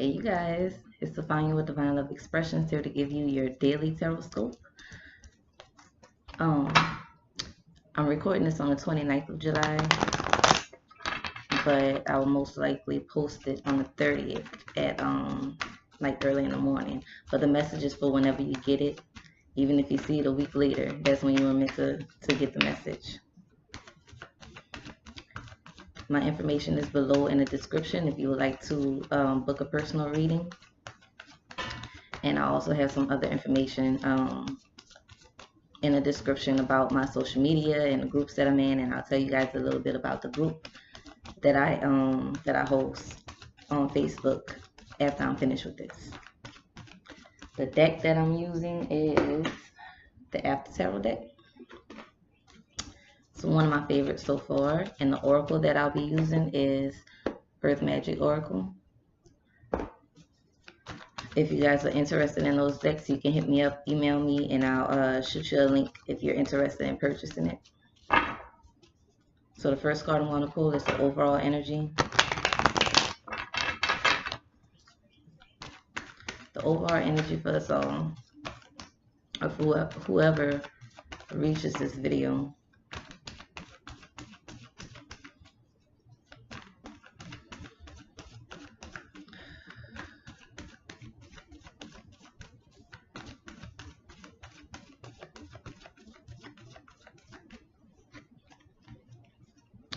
Hey you guys, it's Sophia with Divine Love Expressions here to give you your daily tarot scope. I'm recording this on the 29th of July, but I will most likely post it on the 30th at like early in the morning. But the message is for whenever you get it. Even if you see it a week later, that's when you were meant to get the message. My information is below in the description if you would like to book a personal reading. And I also have some other information in the description about my social media and the groups that I'm in, and I'll tell you guys a little bit about the group that I host on Facebook after I'm finished with this. The deck that I'm using is the After Tarot deck. It's one of my favorites so far, and the oracle that I'll be using is Earth Magic Oracle. If you guys are interested in those decks, you can hit me up, email me, and I'll shoot you a link if you're interested in purchasing it. So the first card I'm going to pull is the overall energy. The overall energy for us all, or for whoever reaches this video.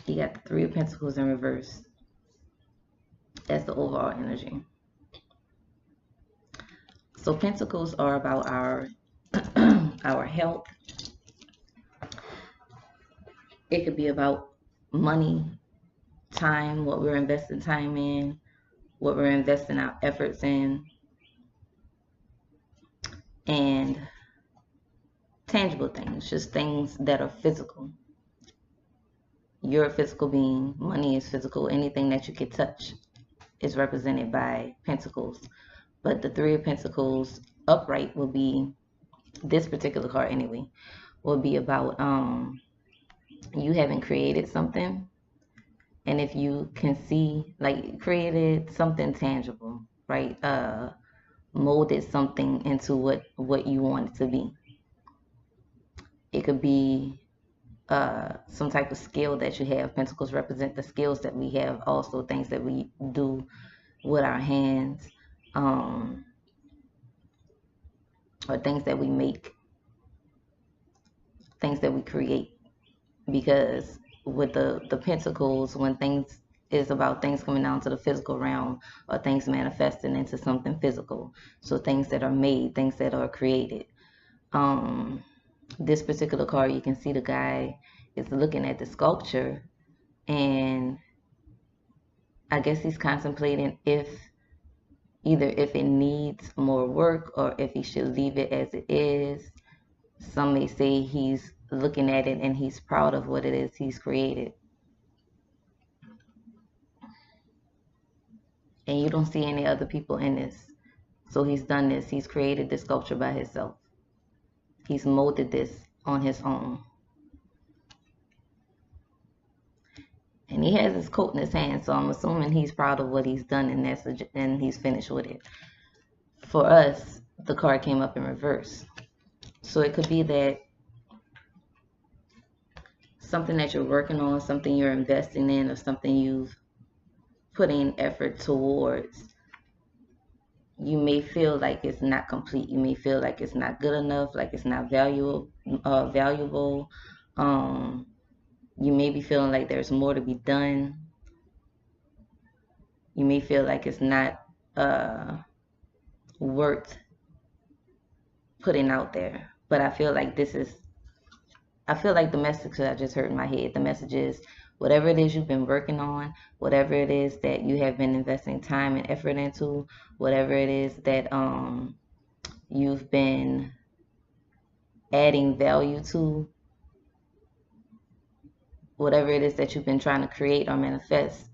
You got the Three of Pentacles in reverse. That's the overall energy. So Pentacles are about our our health. It could be about money, time, what we're investing time in, what we're investing our efforts in, and tangible things, just things that are physical. You're a physical being. Money is physical. Anything that you can touch is represented by Pentacles. But the Three of Pentacles upright will be, this particular card anyway, will be about you having created something. And if you can see, like, created something tangible, right? Molded something into what you want it to be. It could be some type of skill that you have. Pentacles represent the skills that we have, also things that we do with our hands, or things that we make, things that we create. Because with the Pentacles, when things is about things coming down to the physical realm, or things manifesting into something physical, so things that are made, things that are created. This particular card, you can see the guy is looking at the sculpture, and I guess he's contemplating either if it needs more work or if he should leave it as it is. Some may say he's looking at it and he's proud of what it is he's created. And you don't see any other people in this. So he's done this. He's created this sculpture by himself. He's molded this on his own. And he has his coat in his hand, so I'm assuming he's proud of what he's done, and he's finished with it. For us, the card came up in reverse. So it could be that something that you're working on, something you're investing in, or something you've put in effort towards, you may feel like it's not complete. You may feel like it's not good enough, like it's not valuable. You may be feeling like there's more to be done. You may feel like it's not worth putting out there. But I feel like the message that I just heard in my head, the message is, whatever it is you've been working on, whatever it is that you have been investing time and effort into, whatever it is that you've been adding value to, whatever it is that you've been trying to create or manifest,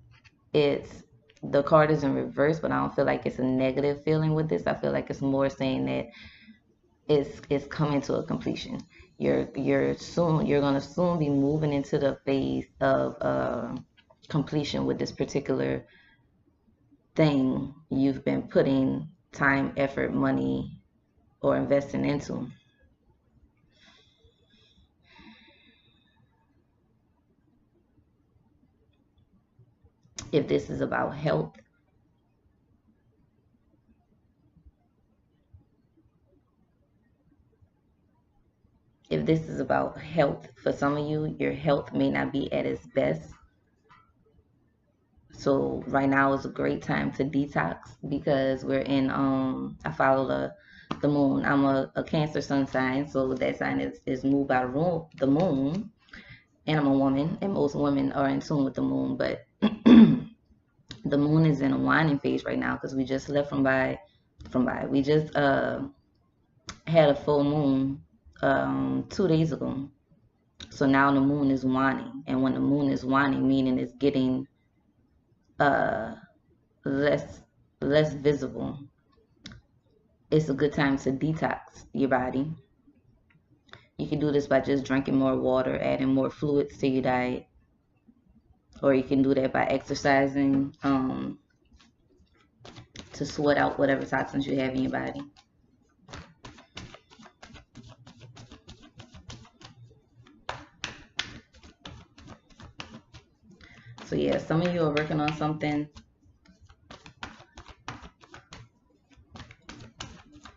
the card is in reverse, but I don't feel like it's a negative feeling with this. I feel like it's more saying that it's coming to a completion. You're going to soon be moving into the phase of completion with this particular thing you've been putting time, effort, money, or investing into. If this is about health, if this is about health, for some of you, your health may not be at its best. So right now is a great time to detox because we're in I follow the moon. I'm a Cancer sun sign, so that sign is moved by the moon, and I'm a woman, and most women are in tune with the moon, but the moon is in a waning phase right now because we just left we just had a full moon 2 days ago. So now the moon is waning, and when the moon is waning, meaning it's getting uh less visible, it's a good time to detox your body. You can do this by just drinking more water, adding more fluids to your diet, or you can do that by exercising to sweat out whatever toxins you have in your body. So yeah, some of you are working on something.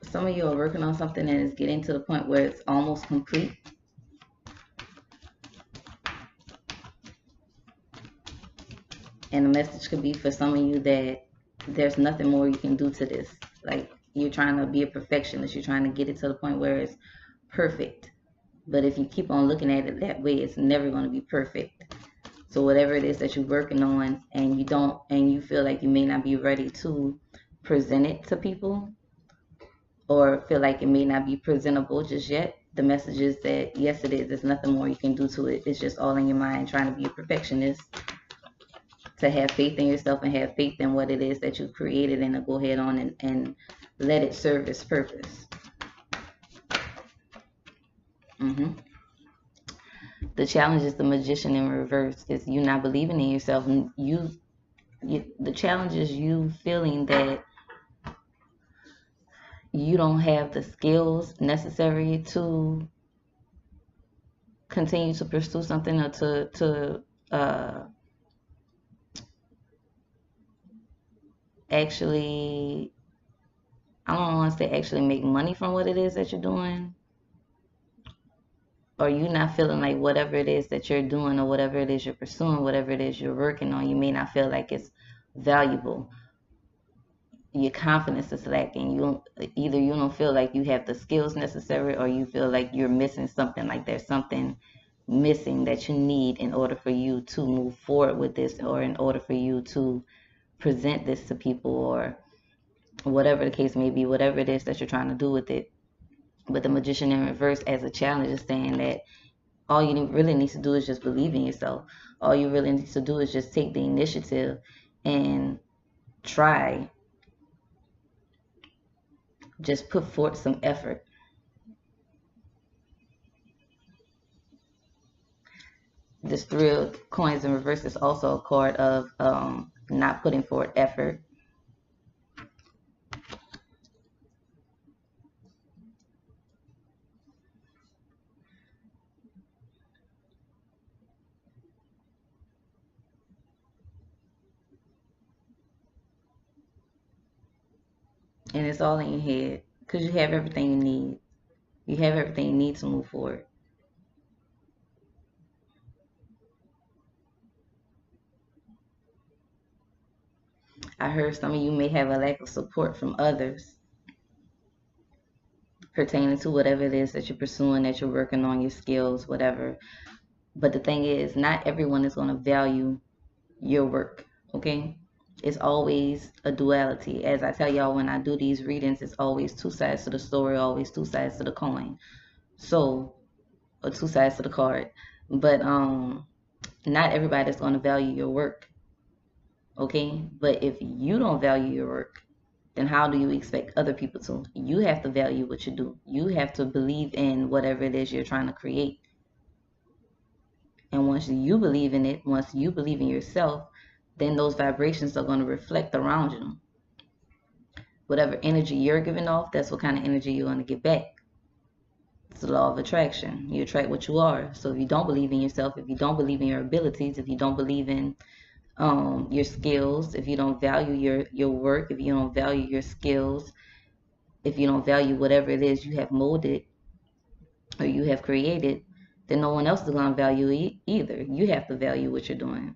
Some of you are working on something and it's getting to the point where it's almost complete. And the message could be for some of you that there's nothing more you can do to this. Like, you're trying to be a perfectionist. You're trying to get it to the point where it's perfect. But if you keep on looking at it that way, it's never going to be perfect. So whatever it is that you're working on and you feel like you may not be ready to present it to people, or feel like it may not be presentable just yet, the message is that yes, it is. There's nothing more you can do to it. It's just all in your mind, trying to be a perfectionist, to have faith in yourself and have faith in what it is that you've created, and to go ahead on and let it serve its purpose. The challenge is the Magician in reverse. Is you not believing in yourself. The challenge is you feeling that you don't have the skills necessary to continue to pursue something, or to actually, I don't want to say actually make money from what it is that you're doing, or you not feeling like whatever it is that you're doing, or whatever it is you're pursuing, whatever it is you're working on, you may not feel like it's valuable. Your confidence is lacking. You don't feel like you have the skills necessary, or you feel like you're missing something, like there's something missing that you need in order for you to move forward with this, or in order for you to present this to people, or whatever the case may be, whatever it is that you're trying to do with it. But the Magician in reverse as a challenge is saying that all you really need to do is just believe in yourself. All you really need to do is just take the initiative and try. Just put forth some effort. This Three of Coins in reverse is also a card of not putting forth effort. And it's all in your head because you have everything you need. You have everything you need to move forward. I heard some of you may have a lack of support from others pertaining to whatever it is that you're pursuing, that you're working on, your skills, whatever. But the thing is, not everyone is going to value your work, okay? It's always a duality. As I tell y'all when I do these readings, it's always two sides to the story, always two sides to the coin. So, or two sides to the card. But not everybody's going to value your work, okay? But if you don't value your work, then how do you expect other people to? You have to value what you do. You have to believe in whatever it is you're trying to create. And once you believe in it, once you believe in yourself, then those vibrations are going to reflect around you. Whatever energy you're giving off, that's what kind of energy you're going to get back. It's the law of attraction. You attract what you are. So if you don't believe in yourself, if you don't believe in your abilities, if you don't believe in your skills, if you don't value your work, if you don't value your skills, if you don't value whatever it is you have molded or you have created, then no one else is going to value it either. You have to value what you're doing.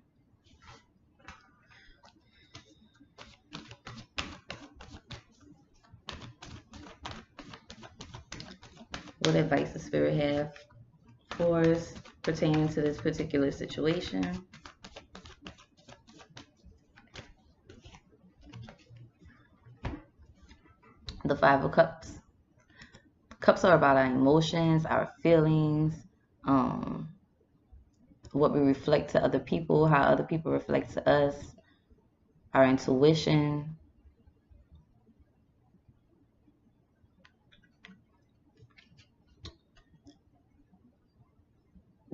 What advice does Spirit have for us pertaining to this particular situation? The Five of Cups. Cups are about our emotions, our feelings, what we reflect to other people, how other people reflect to us, our intuition.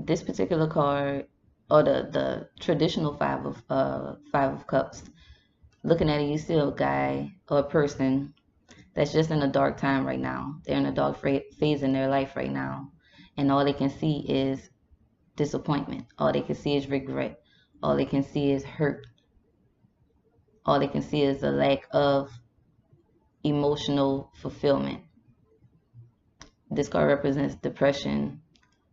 This particular card, or the traditional Five of Cups, looking at it, you see a guy or a person that's just in a dark time right now. They're in a dark phase in their life right now, and all they can see is disappointment. All they can see is regret. All they can see is hurt. All they can see is a lack of emotional fulfillment. This card represents depression.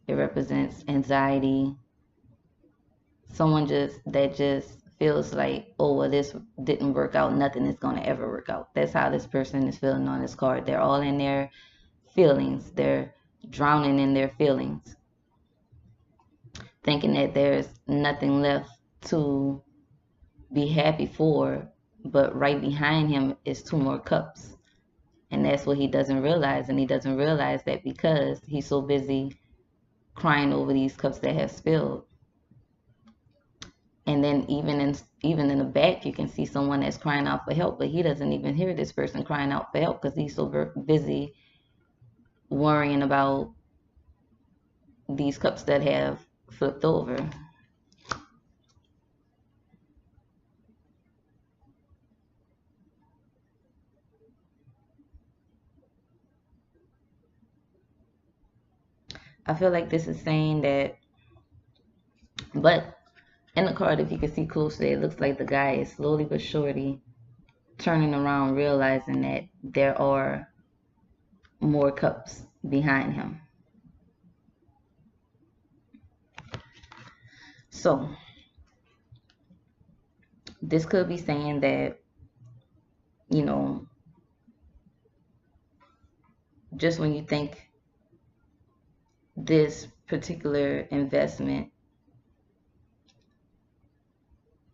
It represents anxiety. Someone that just feels like, oh, well, this didn't work out. Nothing is going to ever work out. That's how this person is feeling on this card. They're all in their feelings. They're drowning in their feelings, thinking that there's nothing left to be happy for. But right behind him is two more cups. And that's what he doesn't realize. And he doesn't realize that because he's so busy crying over these cups that have spilled. And then even in the back, you can see someone that's crying out for help, but he doesn't even hear this person crying out for help because he's so busy worrying about these cups that have flipped over. I feel like this is saying that, but in the card, if you can see closely, it looks like the guy is slowly but surely turning around, realizing that there are more cups behind him. So this could be saying that, you know, just when you think this particular investment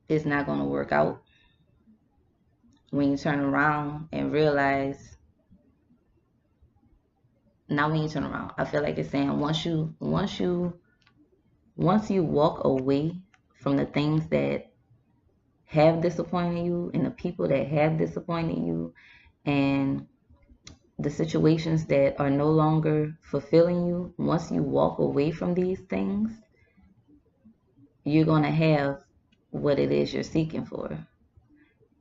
is not going to work out, when you turn around and realize, not when you turn around, I feel like it's saying once you walk away from the things that have disappointed you and the people that have disappointed you and the situations that are no longer fulfilling you, once you walk away from these things, you're going to have what it is you're seeking for.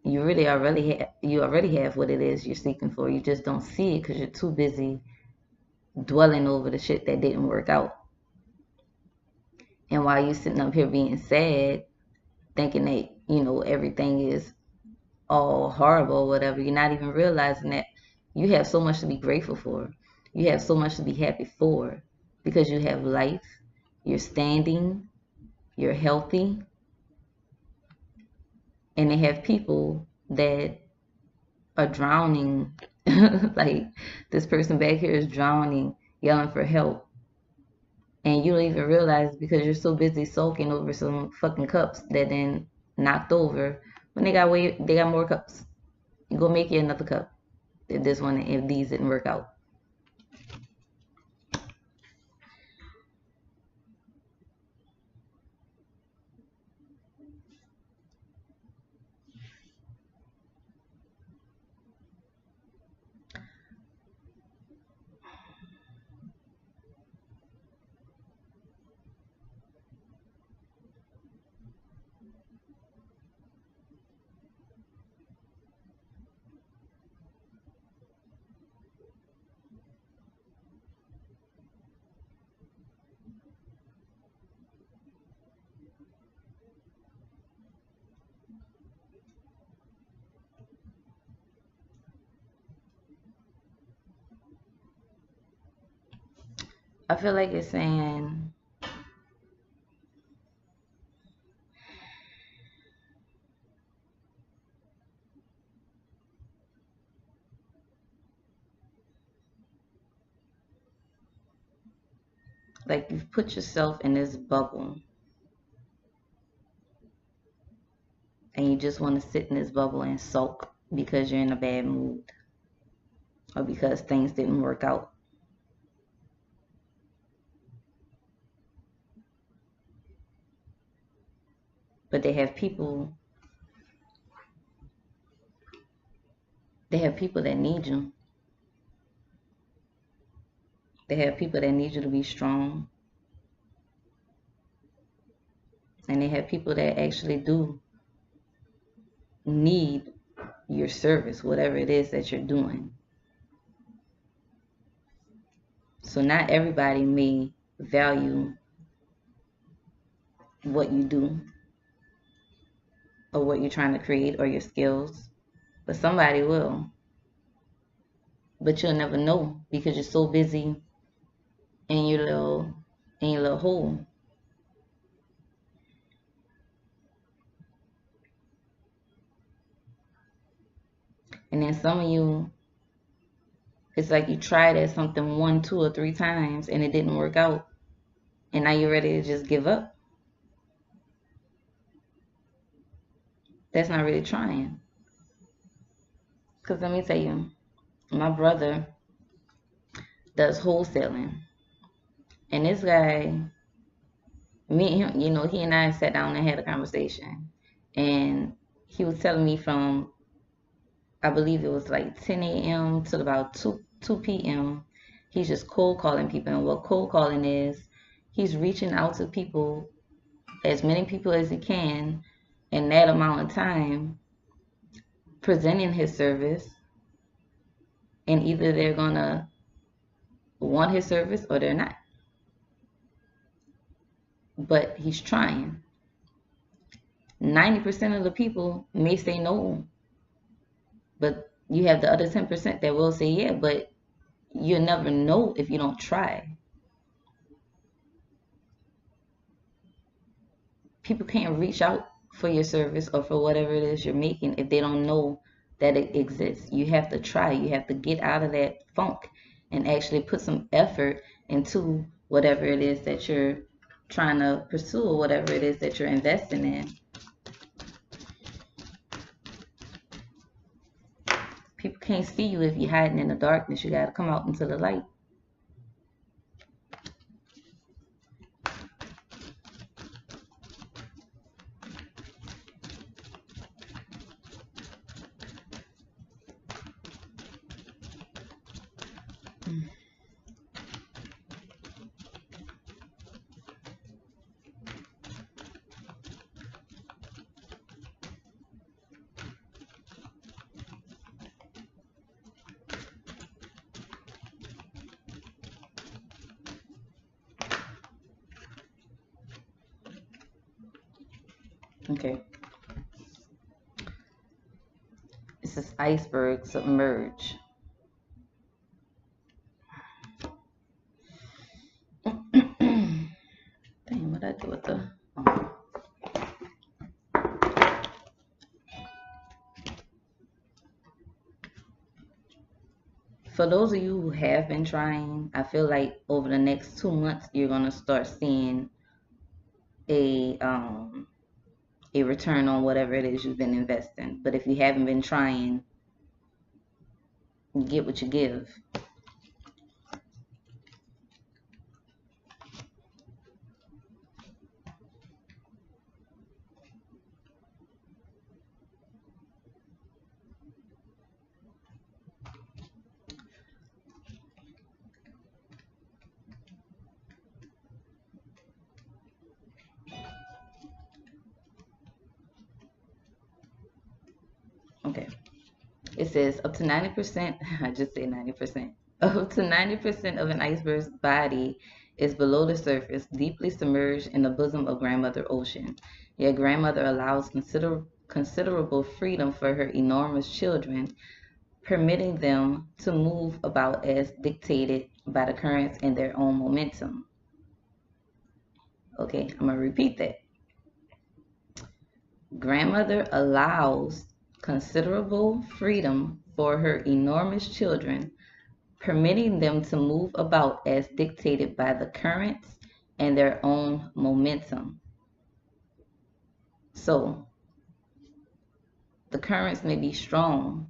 You already have what it is you're seeking for. You just don't see it because you're too busy dwelling over the shit that didn't work out. And while you're sitting up here being sad, thinking that, everything is all horrible or whatever, you're not even realizing that you have so much to be grateful for. You have so much to be happy for because you have life, you're standing, you're healthy, and they have people that are drowning. Like this person back here is drowning, yelling for help. And you don't even realize because you're so busy soaking over some fucking cups that then knocked over when they got more cups. You go make you another cup if these didn't work out. I feel like it's saying, like, you've put yourself in this bubble and you just want to sit in this bubble and sulk because you're in a bad mood or because things didn't work out. But they have people that need you. They have people that need you to be strong. And they have people that actually do need your service, whatever it is that you're doing. So not everybody may value what you do or what you're trying to create or your skills, but somebody will. But you'll never know because you're so busy in your little hole. And then some of you, it's like you tried at something 1, 2, or 3 times and it didn't work out. And now you're ready to just give up. That's not really trying. Because let me tell you, my brother does wholesaling. And this guy, me and him, he and I sat down and had a conversation. And he was telling me from, I believe it was like 10 a.m. till about 2 p.m. He's just cold calling people. And what cold calling is, he's reaching out to people, as many people as he can, in that amount of time, presenting his service. And either they're going to want his service or they're not. But he's trying. 90% of the people may say no, but you have the other 10% that will say yeah, but you'll never know if you don't try. People can't reach out for your service or for whatever it is you're making if they don't know that it exists. You have to try. You have to get out of that funk and actually put some effort into whatever it is that you're trying to pursue or whatever it is that you're investing in. People can't see you if you're hiding in the darkness. You got to come out into the light. Okay. This is iceberg submerge. Dang, what I do with the... For those of you who have been trying, I feel like over the next 2 months, you're going to start seeing a return on whatever it is you've been investing. But if you haven't been trying, you get what you give. Okay. It says up to 90%, I just say 90%, up to 90% of an iceberg's body is below the surface, deeply submerged in the bosom of Grandmother Ocean. Yet Grandmother allows considerable freedom for her enormous children, permitting them to move about as dictated by the currents and their own momentum. Okay, I'm going to repeat that. Grandmother allows considerable freedom for her enormous children, permitting them to move about as dictated by the currents and their own momentum. So, the currents may be strong,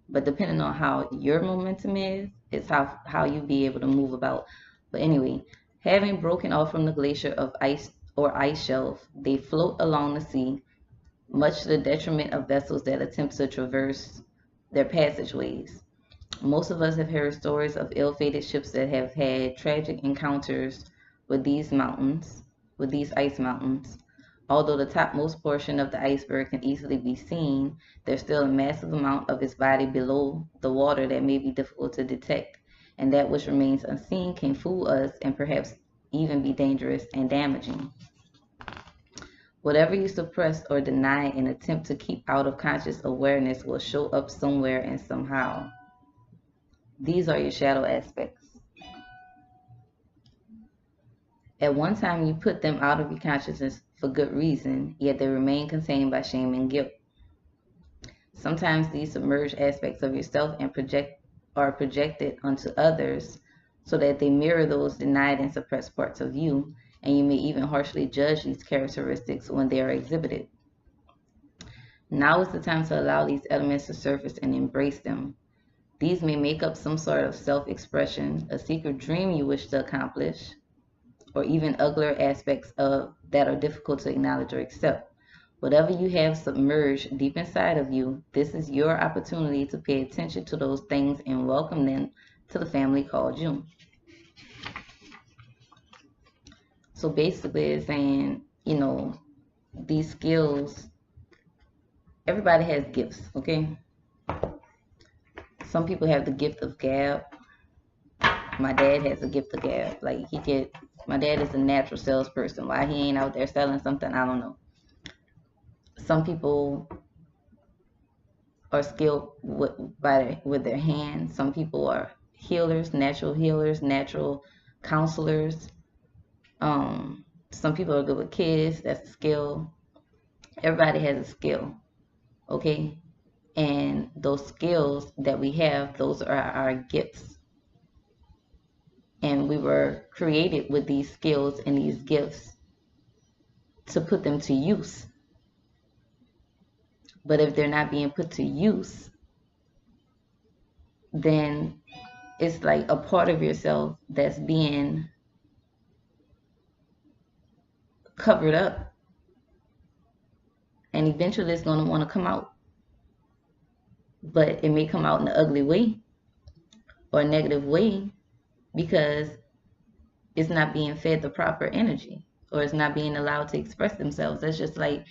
but depending on how your momentum is how you be able to move about. But anyway, having broken off from the glacier of ice or ice shelf, they float along the sea, much to the detriment of vessels that attempt to traverse their passageways. Most of us have heard stories of ill-fated ships that have had tragic encounters with these mountains, with these ice mountains. Although the topmost portion of the iceberg can easily be seen, there's still a massive amount of its body below the water that may be difficult to detect, and that which remains unseen can fool us and perhaps even be dangerous and damaging. Whatever you suppress or deny and attempt to keep out of conscious awareness will show up somewhere and somehow. These are your shadow aspects. At one time, you put them out of your consciousness for good reason, yet they remain contained by shame and guilt. Sometimes these submerged aspects of yourself are projected onto others so that they mirror those denied and suppressed parts of you, and you may even harshly judge these characteristics when they are exhibited. Now is the time to allow these elements to surface and embrace them. These may make up some sort of self-expression, a secret dream you wish to accomplish, or even uglier aspects of that are difficult to acknowledge or accept. Whatever you have submerged deep inside of you, this is your opportunity to pay attention to those things and welcome them to the family called you. So basically it's saying, these skills, everybody has gifts, okay? Some people have the gift of gab. My dad has a gift of gab. My dad is a natural salesperson. Why he ain't out there selling something, I don't know. Some people are skilled with their hands. Some people are healers, natural counselors. Some people are good with kids. That's a skill. Everybody has a skill, okay? And those skills that we have, those are our gifts. And we were created with these skills and these gifts to put them to use. But if they're not being put to use, then it's like a part of yourself that's being covered up. And eventually it's going to want to come out. But it may come out in an ugly way or a negative way because it's not being fed the proper energy or it's not being allowed to express themselves. That's just like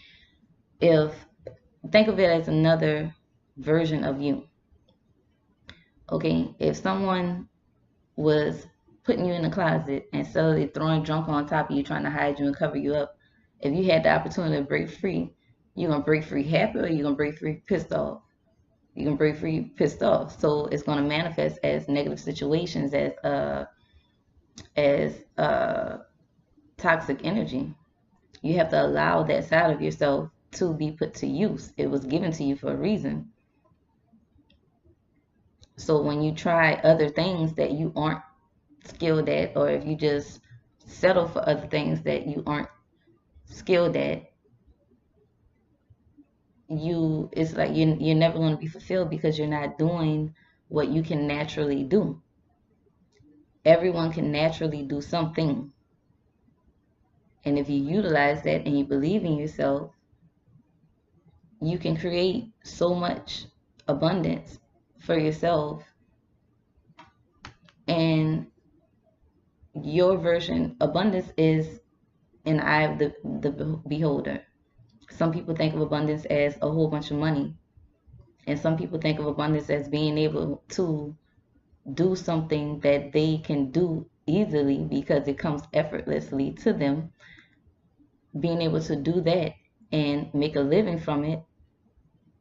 think of it as another version of you. Okay, if someone was putting you in the closet and suddenly throwing junk on top of you, trying to hide you and cover you up, if you had the opportunity to break free, you're going to break free happy or you're going to break free pissed off? You're going to break free pissed off. So it's going to manifest as negative situations, as toxic energy. You have to allow that side of yourself to be put to use. It was given to you for a reason. So when you try other things that you aren't skilled at, or if you just settle for other things that you aren't skilled at, it's like you're never going to be fulfilled because you're not doing what you can naturally do. Everyone can naturally do something. And if you utilize that and you believe in yourself, you can create so much abundance for yourself. And your version, abundance is in the eye of the beholder. Some people think of abundance as a whole bunch of money. And some people think of abundance as being able to do something that they can do easily because it comes effortlessly to them. Being able to do that and make a living from it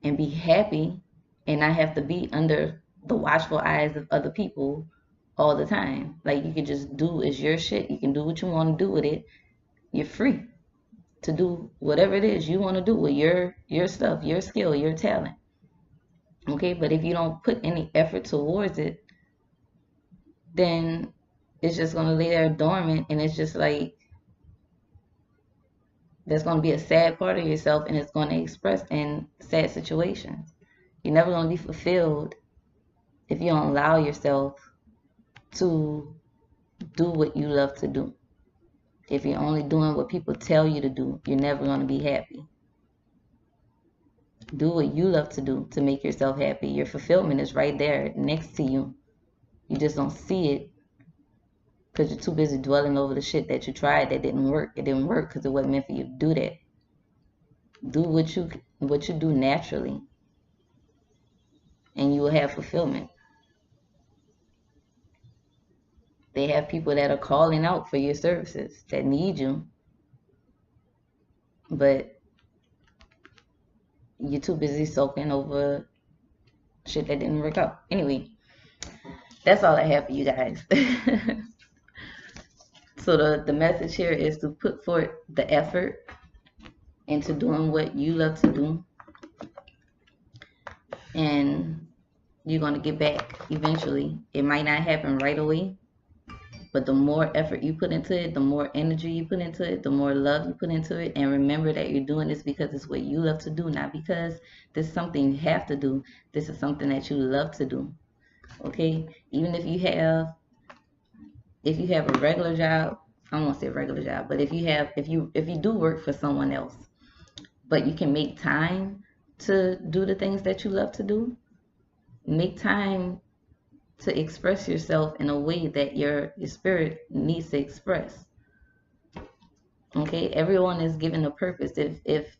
and be happy and not have to be under the watchful eyes of other people all the time. Like, you can just do, it's your shit. You can do what you want to do with it. You're free to do whatever it is you want to do with your stuff, your skill, your talent. Okay, but if you don't put any effort towards it, then it's just going to lay there dormant, and it's just like, there's going to be a sad part of yourself, and it's going to express in sad situations. You're never going to be fulfilled if you don't allow yourself to do what you love to do. If you're only doing what people tell you to do, you're never going to be happy. Do what you love to do to make yourself happy. Your fulfillment is right there next to you. You just don't see it because you're too busy dwelling over the shit that you tried that didn't work. It didn't work because it wasn't meant for you to do that. Do what you do naturally, and you will have fulfillment. They have people that are calling out for your services that need you, but you're too busy soaking over shit that didn't work out. Anyway, that's all I have for you guys. So the message here is to put forth the effort into doing what you love to do, and you're going to get back eventually. It might not happen right away, but the more effort you put into it, the more energy you put into it, the more love you put into it. And remember that you're doing this because it's what you love to do, not because this is something you have to do. This is something that you love to do. Okay? Even if you have a regular job, I won't say regular job, but if you do work for someone else, but you can make time to do the things that you love to do, make time to express yourself in a way that your spirit needs to express. Okay, everyone is given a purpose. If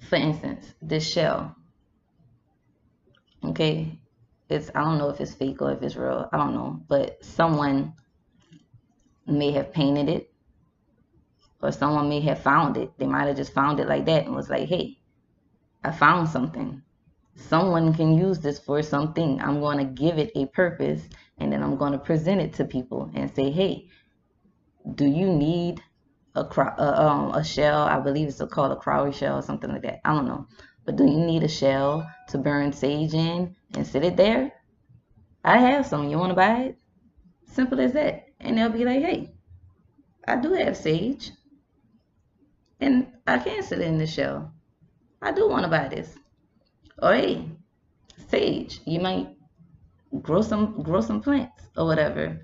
for instance, this shell, okay, I don't know if it's fake or if it's real, I don't know, but someone may have painted it, or someone may have found it. They might have just found it like that and was like, hey, I found something. Someone can use this for something. I'm going to give it a purpose, and then I'm going to present it to people and say, hey, do you need a shell? I believe it's called a crowley shell or something like that. I don't know. But do you need a shell to burn sage in and sit it there? I have some. You want to buy it? Simple as that. And they'll be like, hey, I do have sage, and I can sit it in the shell. I do want to buy this. Or hey, sage, you might grow some plants or whatever.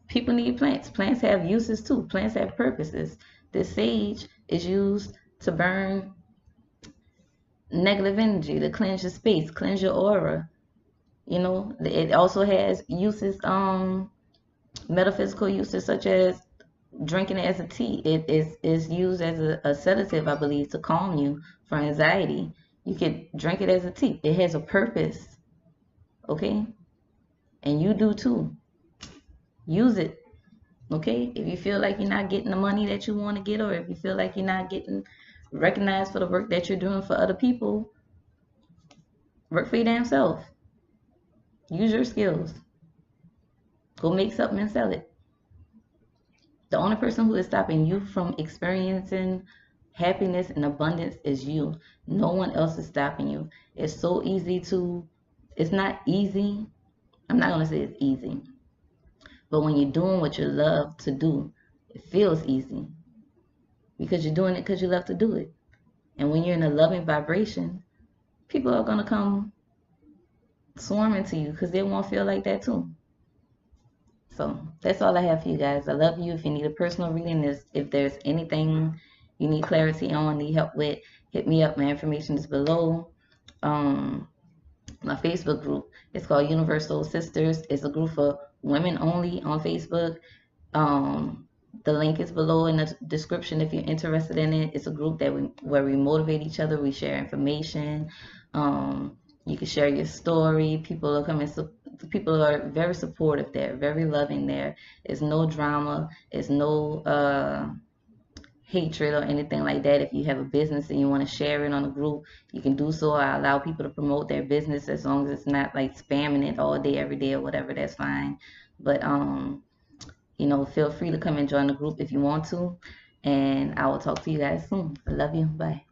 People need plants. Plants have uses too. Plants have purposes. This sage is used to burn negative energy, to cleanse your space, cleanse your aura. You know, it also has uses, metaphysical uses, such as drinking it as a tea. It is used as a sedative, I believe, to calm you for anxiety. You could drink it as a tea. It has a purpose. Okay? And you do too. Use it. Okay? If you feel like you're not getting the money that you want to get, or if you feel like you're not getting recognized for the work that you're doing for other people, work for your damn self. Use your skills. Go make something and sell it. The only person who is stopping you from experiencing happiness and abundance is you. No one else is stopping you. It's so easy it's not easy. I'm not going to say it's easy. But when you're doing what you love to do, it feels easy. Because you're doing it because you love to do it. And when you're in a loving vibration, people are going to come swarming to you because they won't feel like that too. So that's all I have for you guys. I love you. If you need a personal reading, if there's anything you need clarity on, need help with, hit me up. My information is below. My Facebook group, it's called Universal Sisters. It's a group for women only on Facebook. The link is below in the description if you're interested in it. It's a group where we motivate each other. We share information. You can share your story. People are very supportive there, very loving there. It's no drama. It's no hatred or anything like that. If you have a business and you want to share it on a group, you can do so. I allow people to promote their business as long as it's not like spamming it all day, every day or whatever, that's fine. But feel free to come and join the group if you want to. And I will talk to you guys soon. I love you. Bye.